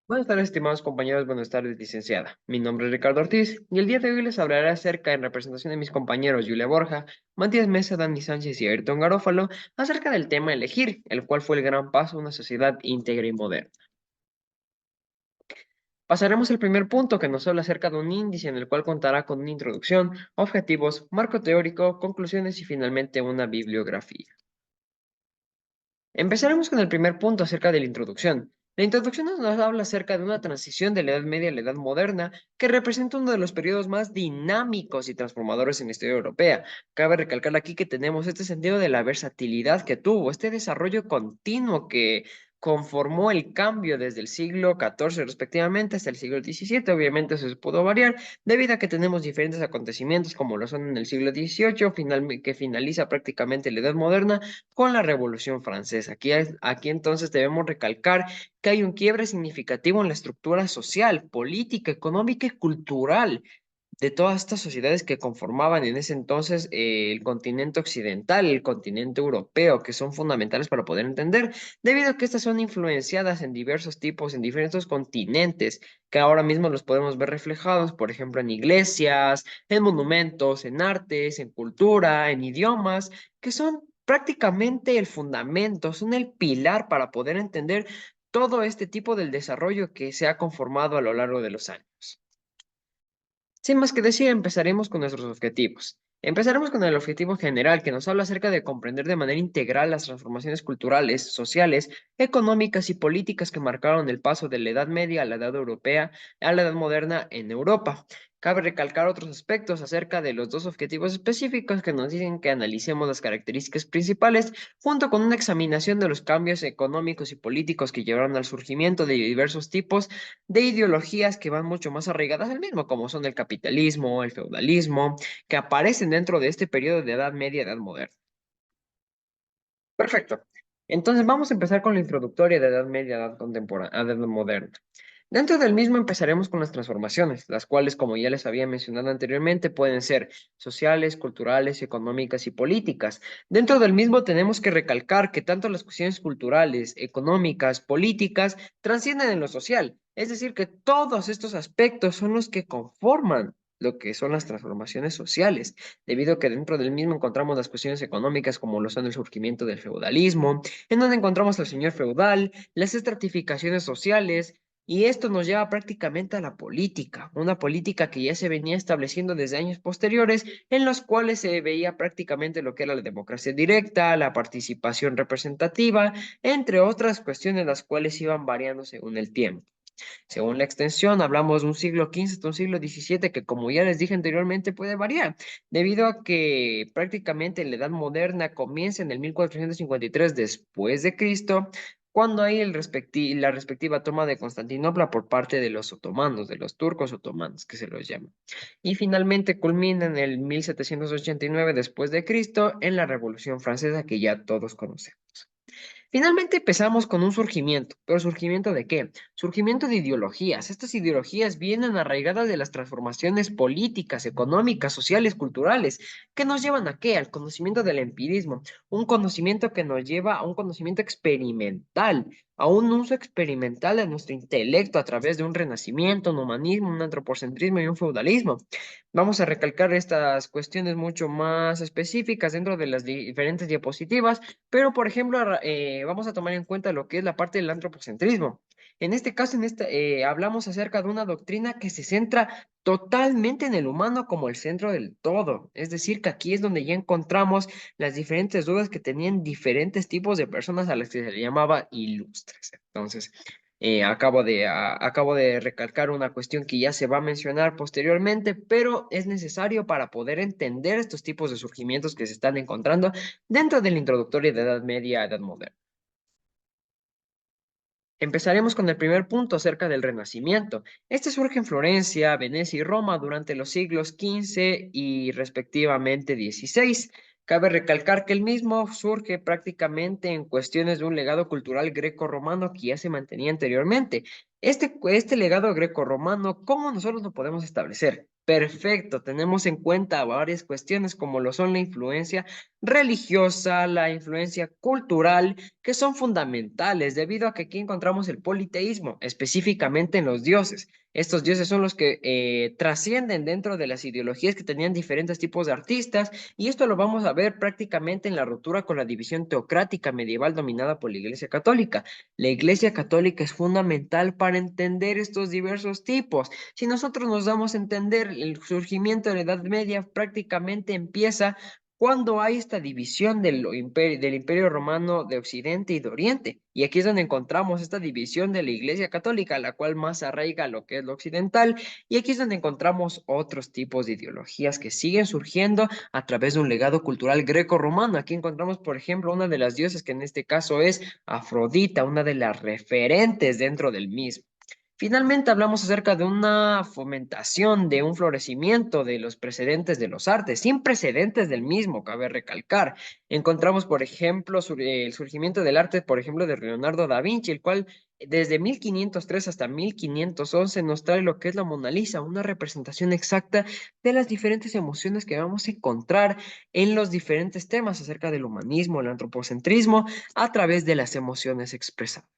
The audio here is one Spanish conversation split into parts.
Buenas tardes, estimados compañeros, buenas tardes, licenciada. Mi nombre es Ricardo Ortiz y el día de hoy les hablaré acerca, en representación de mis compañeros Julia Borja, Matías Mesa, Dani Sánchez y Ayrton Garófalo, acerca del tema elegir, el cual fue el gran paso a una sociedad íntegra y moderna. Pasaremos al primer punto que nos habla acerca de un índice en el cual contará con una introducción, objetivos, marco teórico, conclusiones y finalmente una bibliografía. Empezaremos con el primer punto acerca de la introducción. La introducción nos habla acerca de una transición de la Edad Media a la Edad Moderna que representa uno de los periodos más dinámicos y transformadores en la historia europea. Cabe recalcar aquí que tenemos este sentido de la versatilidad que tuvo, este desarrollo continuo que conformó el cambio desde el siglo XIV respectivamente hasta el siglo XVII. Obviamente eso se pudo variar debido a que tenemos diferentes acontecimientos como lo son en el siglo XVIII, que finaliza prácticamente la Edad Moderna con la Revolución Francesa. Aquí entonces debemos recalcar que hay un quiebre significativo en la estructura social, política, económica y cultural de todas estas sociedades que conformaban en ese entonces el continente occidental, el continente europeo, que son fundamentales para poder entender, debido a que estas son influenciadas en diversos tipos, en diferentes continentes, que ahora mismo los podemos ver reflejados, por ejemplo, en iglesias, en monumentos, en artes, en cultura, en idiomas, que son prácticamente el fundamento, son el pilar para poder entender todo este tipo del desarrollo que se ha conformado a lo largo de los años. Sin más que decir, empezaremos con nuestros objetivos. Empezaremos con el objetivo general que nos habla acerca de comprender de manera integral las transformaciones culturales, sociales, económicas y políticas que marcaron el paso de la Edad Media a la Edad Europea a la Edad Moderna en Europa. Cabe recalcar otros aspectos acerca de los dos objetivos específicos que nos dicen que analicemos las características principales junto con una examinación de los cambios económicos y políticos que llevaron al surgimiento de diversos tipos de ideologías que van mucho más arraigadas al mismo, como son el capitalismo, el feudalismo, que aparecen dentro de este periodo de Edad Media, Edad Moderna. Perfecto. Entonces vamos a empezar con la introductoria de Edad Media, Edad Contemporánea, Edad Moderna. Dentro del mismo empezaremos con las transformaciones, las cuales, como ya les había mencionado anteriormente, pueden ser sociales, culturales, económicas y políticas. Dentro del mismo tenemos que recalcar que tanto las cuestiones culturales, económicas, políticas, trascienden en lo social. Es decir, que todos estos aspectos son los que conforman lo que son las transformaciones sociales, debido a que dentro del mismo encontramos las cuestiones económicas como lo son el surgimiento del feudalismo, en donde encontramos al señor feudal, las estratificaciones sociales, y esto nos lleva prácticamente a la política, una política que ya se venía estableciendo desde años posteriores, en los cuales se veía prácticamente lo que era la democracia directa, la participación representativa, entre otras cuestiones las cuales iban variando según el tiempo. Según la extensión, hablamos de un siglo XV hasta un siglo XVII que, como ya les dije anteriormente, puede variar, debido a que prácticamente la Edad Moderna comienza en el 1453 después de Cristo, cuando hay la respectiva toma de Constantinopla por parte de los otomanos, de los turcos otomanos, que se los llama. Y finalmente culmina en el 1789 después de Cristo en la Revolución Francesa que ya todos conocemos. Finalmente empezamos con un surgimiento, pero ¿surgimiento de qué? Surgimiento de ideologías. Estas ideologías vienen arraigadas de las transformaciones políticas, económicas, sociales, culturales, que nos llevan a qué? Al conocimiento del empirismo, un conocimiento que nos lleva a un conocimiento experimental, a un uso experimental de nuestro intelecto a través de un renacimiento, un humanismo, un antropocentrismo y un feudalismo. Vamos a recalcar estas cuestiones mucho más específicas dentro de las diferentes diapositivas, pero, por ejemplo, vamos a tomar en cuenta lo que es la parte del antropocentrismo. En este caso, hablamos acerca de una doctrina que se centra totalmente en el humano como el centro del todo. Es decir, que aquí es donde ya encontramos las diferentes dudas que tenían diferentes tipos de personas a las que se le llamaba ilustres. Entonces, acabo de recalcar una cuestión que ya se va a mencionar posteriormente, pero es necesario para poder entender estos tipos de surgimientos que se están encontrando dentro del introductorio de Edad Media a Edad Moderna. Empezaremos con el primer punto acerca del Renacimiento. Este surge en Florencia, Venecia y Roma durante los siglos XV y respectivamente XVI. Cabe recalcar que el mismo surge prácticamente en cuestiones de un legado cultural greco-romano que ya se mantenía anteriormente. Este legado grecorromano, ¿cómo nosotros lo podemos establecer? Perfecto, tenemos en cuenta varias cuestiones como lo son la influencia religiosa, la influencia cultural, que son fundamentales debido a que aquí encontramos el politeísmo, específicamente en los dioses. Estos dioses son los que trascienden dentro de las ideologías que tenían diferentes tipos de artistas, y esto lo vamos a ver prácticamente en la ruptura con la división teocrática medieval dominada por la Iglesia Católica. La Iglesia Católica es fundamental para entender estos diversos tipos. Si nosotros nos damos a entender el surgimiento de la Edad Media, prácticamente empieza cuando hay esta división del imperio Romano de Occidente y de Oriente. Y aquí es donde encontramos esta división de la Iglesia Católica, la cual más arraiga lo que es lo occidental. Y aquí es donde encontramos otros tipos de ideologías que siguen surgiendo a través de un legado cultural greco-romano. Aquí encontramos, por ejemplo, una de las diosas que en este caso es Afrodita, una de las referentes dentro del mismo. Finalmente hablamos acerca de una fomentación, de un florecimiento de los precedentes de los artes, sin precedentes del mismo, cabe recalcar. Encontramos, por ejemplo, el surgimiento del arte, por ejemplo, de Leonardo da Vinci, el cual desde 1503 hasta 1511 nos trae lo que es la Mona Lisa, una representación exacta de las diferentes emociones que vamos a encontrar en los diferentes temas acerca del humanismo, el antropocentrismo, a través de las emociones expresadas.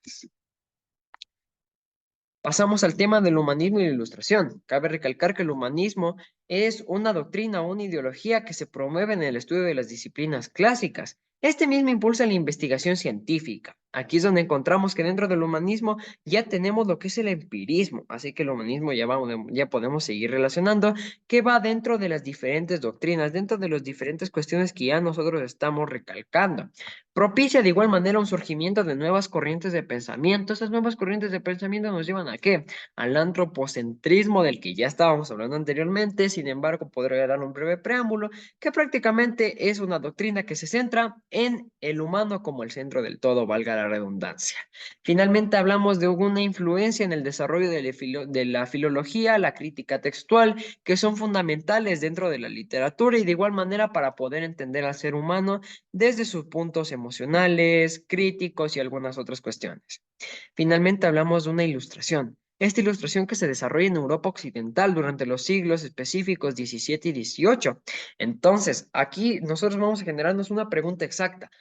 Pasamos al tema del humanismo y la ilustración. Cabe recalcar que el humanismo es una doctrina o una ideología que se promueve en el estudio de las disciplinas clásicas. Este mismo impulsa la investigación científica. Aquí es donde encontramos que dentro del humanismo ya tenemos lo que es el empirismo, así que el humanismo ya podemos seguir relacionando, que va dentro de las diferentes doctrinas, dentro de las diferentes cuestiones que ya nosotros estamos recalcando. Propicia de igual manera un surgimiento de nuevas corrientes de pensamiento. Estas nuevas corrientes de pensamiento nos llevan ¿a qué? Al antropocentrismo del que ya estábamos hablando anteriormente. Sin embargo, podría dar un breve preámbulo, que prácticamente es una doctrina que se centra en el humano como el centro del todo, valga la redundancia. Finalmente, hablamos de una influencia en el desarrollo de la filología, la crítica textual, que son fundamentales dentro de la literatura y de igual manera para poder entender al ser humano desde sus puntos emocionales, críticos y algunas otras cuestiones. Finalmente hablamos de una ilustración. Esta ilustración que se desarrolla en Europa Occidental durante los siglos específicos 17 y 18. Entonces, aquí nosotros vamos a generarnos una pregunta exacta.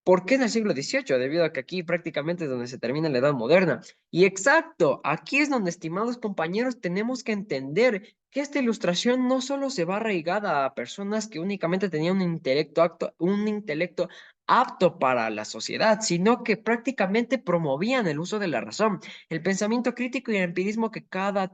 ¿Por qué en el siglo XVIII? Debido a que aquí prácticamente es donde se termina la Edad Moderna. Y exacto, aquí es donde, estimados compañeros, tenemos que entender que esta ilustración no solo se va arraigada a personas que únicamente tenían un intelecto apto para la sociedad, sino que prácticamente promovían el uso de la razón, el pensamiento crítico y el empirismo que cada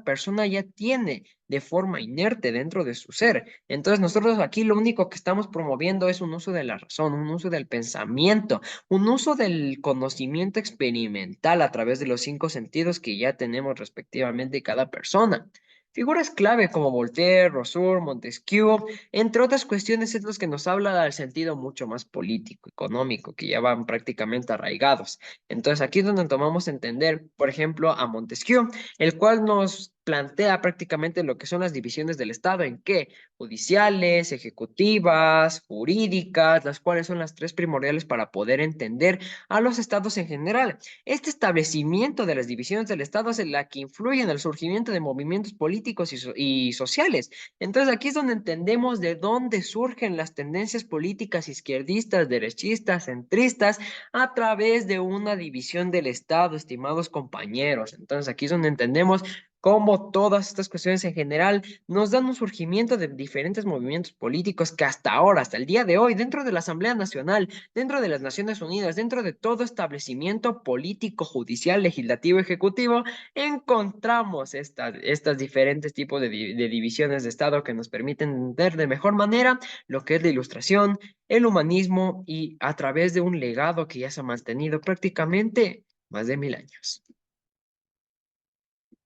persona ya tiene de forma inerte dentro de su ser. Entonces nosotros aquí lo único que estamos promoviendo es un uso de la razón, un uso del pensamiento, un uso del conocimiento experimental a través de los cinco sentidos que ya tenemos respectivamente cada persona. Figuras clave como Voltaire, Rousseau, Montesquieu, entre otras cuestiones, es los que nos habla del sentido mucho más político, económico, que ya van prácticamente arraigados. Entonces aquí es donde tomamos a entender, por ejemplo, a Montesquieu, el cual nos plantea prácticamente lo que son las divisiones del Estado, ¿en qué? Judiciales, ejecutivas, jurídicas, las cuales son las tres primordiales para poder entender a los estados en general. Este establecimiento de las divisiones del Estado es la que influye en el surgimiento de movimientos políticos y sociales. Entonces aquí es donde entendemos de dónde surgen las tendencias políticas izquierdistas, derechistas, centristas, a través de una división del Estado, estimados compañeros. Entonces aquí es donde entendemos cómo todas estas cuestiones en general nos dan un surgimiento de diferentes movimientos políticos que hasta ahora, hasta el día de hoy, dentro de la Asamblea Nacional, dentro de las Naciones Unidas, dentro de todo establecimiento político, judicial, legislativo, ejecutivo, encontramos estas diferentes tipos de divisiones de Estado que nos permiten entender de mejor manera lo que es la ilustración, el humanismo y a través de un legado que ya se ha mantenido prácticamente más de 1000 años.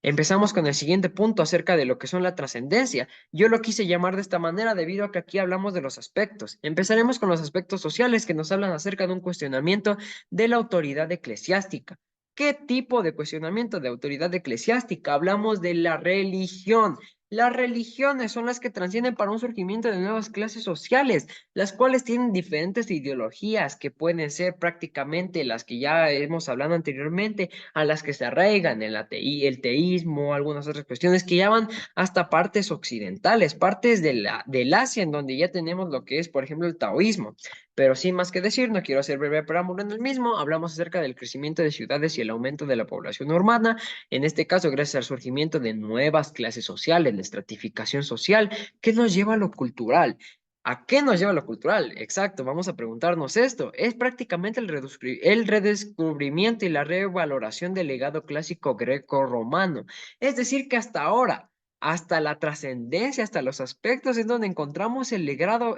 Empezamos con el siguiente punto acerca de lo que son la trascendencia. Yo lo quise llamar de esta manera debido a que aquí hablamos de los aspectos. Empezaremos con los aspectos sociales que nos hablan acerca de un cuestionamiento de la autoridad eclesiástica. ¿Qué tipo de cuestionamiento de autoridad eclesiástica? Hablamos de la religión. Las religiones son las que trascienden para un surgimiento de nuevas clases sociales, las cuales tienen diferentes ideologías que pueden ser prácticamente las que ya hemos hablado anteriormente, a las que se arraigan el el teísmo, algunas otras cuestiones que ya van hasta partes occidentales, partes de del Asia, en donde ya tenemos lo que es, por ejemplo, el taoísmo. Pero sin más que decir, no quiero hacer breve preámbulo en el mismo, hablamos acerca del crecimiento de ciudades y el aumento de la población urbana, en este caso gracias al surgimiento de nuevas clases sociales, la estratificación social, que nos lleva a lo cultural. ¿A qué nos lleva lo cultural? Exacto, vamos a preguntarnos esto. Es prácticamente el redescubrimiento y la revaloración del legado clásico greco-romano. Es decir, que hasta ahora, hasta la trascendencia, hasta los aspectos en donde encontramos el legado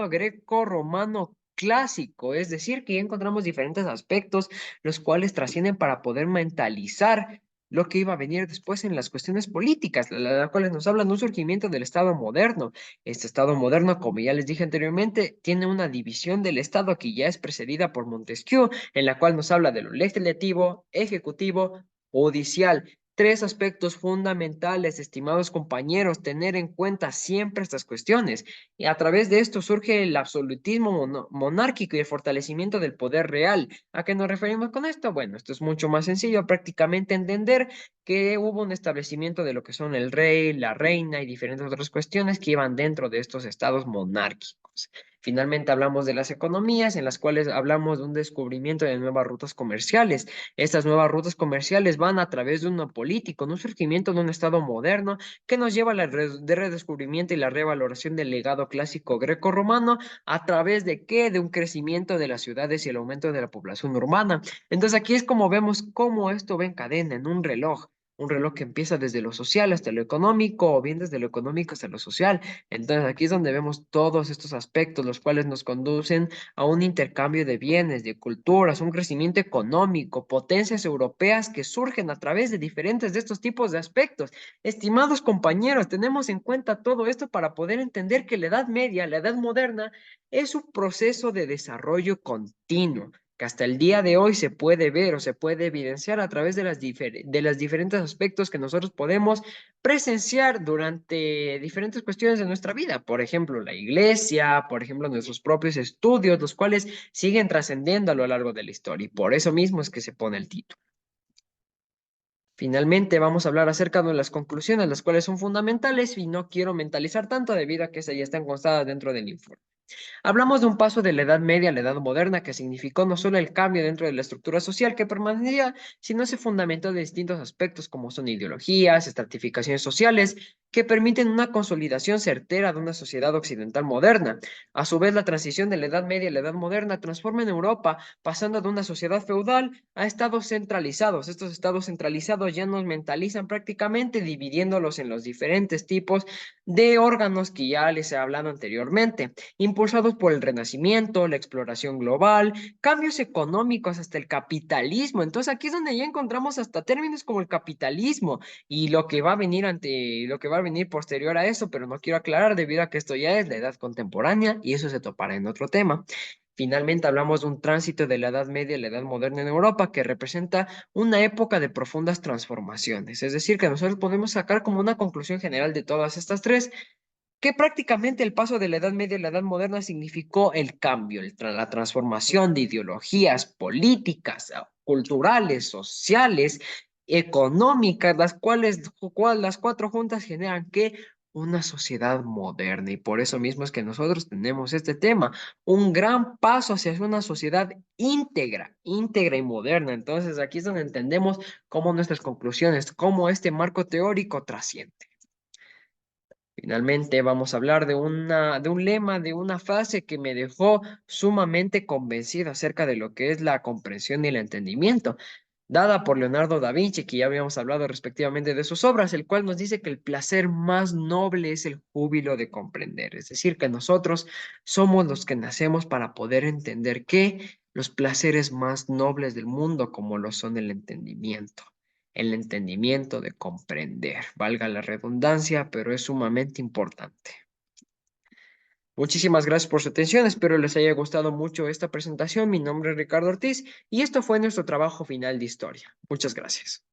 greco-romano clásico. Es decir, que ya encontramos diferentes aspectos los cuales trascienden para poder mentalizar lo que iba a venir después en las cuestiones políticas, las cuales nos hablan de un surgimiento del Estado moderno. Este Estado moderno, como ya les dije anteriormente, tiene una división del Estado que ya es precedida por Montesquieu, en la cual nos habla de lo legislativo, ejecutivo, judicial. Tres aspectos fundamentales, estimados compañeros, tener en cuenta siempre estas cuestiones. Y a través de esto surge el absolutismo monárquico y el fortalecimiento del poder real. ¿A qué nos referimos con esto? Bueno, esto es mucho más sencillo, prácticamente entender que hubo un establecimiento de lo que son el rey, la reina y diferentes otras cuestiones que iban dentro de estos estados monárquicos. Finalmente hablamos de las economías, en las cuales hablamos de un descubrimiento de nuevas rutas comerciales. Estas nuevas rutas comerciales van a través de un político, un surgimiento de un estado moderno que nos lleva al redescubrimiento y la revaloración del legado clásico greco-romano a través de qué, de un crecimiento de las ciudades y el aumento de la población urbana. Entonces aquí es como vemos cómo esto va en cadena, en un reloj que empieza desde lo social hasta lo económico, o bien desde lo económico hasta lo social. Entonces aquí es donde vemos todos estos aspectos, los cuales nos conducen a un intercambio de bienes, de culturas, un crecimiento económico, potencias europeas que surgen a través de diferentes de estos tipos de aspectos. Estimados compañeros, tenemos en cuenta todo esto para poder entender que la Edad Media, la Edad Moderna, es un proceso de desarrollo continuo que hasta el día de hoy se puede ver o se puede evidenciar a través de de los diferentes aspectos que nosotros podemos presenciar durante diferentes cuestiones de nuestra vida. Por ejemplo, la iglesia, por ejemplo, nuestros propios estudios, los cuales siguen trascendiendo a lo largo de la historia. Y por eso mismo es que se pone el título. Finalmente, vamos a hablar acerca de las conclusiones, las cuales son fundamentales y no quiero mentalizar tanto debido a que esas ya están constadas dentro del informe. Hablamos de un paso de la Edad Media a la Edad Moderna que significó no solo el cambio dentro de la estructura social que permanecía, sino se fundamentó de distintos aspectos como son ideologías, estratificaciones sociales, que permiten una consolidación certera de una sociedad occidental moderna. A su vez, la transición de la Edad Media a la Edad Moderna transforma en Europa, pasando de una sociedad feudal a estados centralizados. Estos estados centralizados ya nos mentalizan prácticamente dividiéndolos en los diferentes tipos de órganos que ya les he hablado anteriormente impulsados por el Renacimiento, la exploración global, cambios económicos hasta el capitalismo. Entonces aquí es donde ya encontramos hasta términos como el capitalismo y lo que va a venir lo que va a venir posterior a eso, pero no quiero aclarar debido a que esto ya es la edad contemporánea y eso se topará en otro tema. Finalmente hablamos de un tránsito de la Edad Media a la Edad Moderna en Europa que representa una época de profundas transformaciones. Es decir, que nosotros podemos sacar como una conclusión general de todas estas tres que prácticamente el paso de la Edad Media a la Edad Moderna significó el cambio, la transformación de ideologías políticas, culturales, sociales, económicas, las cuatro juntas generan que una sociedad moderna. Y por eso mismo es que nosotros tenemos este tema, un gran paso hacia una sociedad íntegra y moderna. Entonces aquí es donde entendemos cómo nuestras conclusiones, cómo este marco teórico trasciende. Finalmente vamos a hablar de de un lema, de una frase que me dejó sumamente convencido acerca de lo que es la comprensión y el entendimiento, dada por Leonardo da Vinci, que ya habíamos hablado respectivamente de sus obras, el cual nos dice que el placer más noble es el júbilo de comprender, es decir, que nosotros somos los que nacemos para poder entender que los placeres más nobles del mundo, como lo son el entendimiento de comprender, valga la redundancia, pero es sumamente importante. Muchísimas gracias por su atención, espero les haya gustado mucho esta presentación. Mi nombre es Ricardo Ortiz y esto fue nuestro trabajo final de historia. Muchas gracias.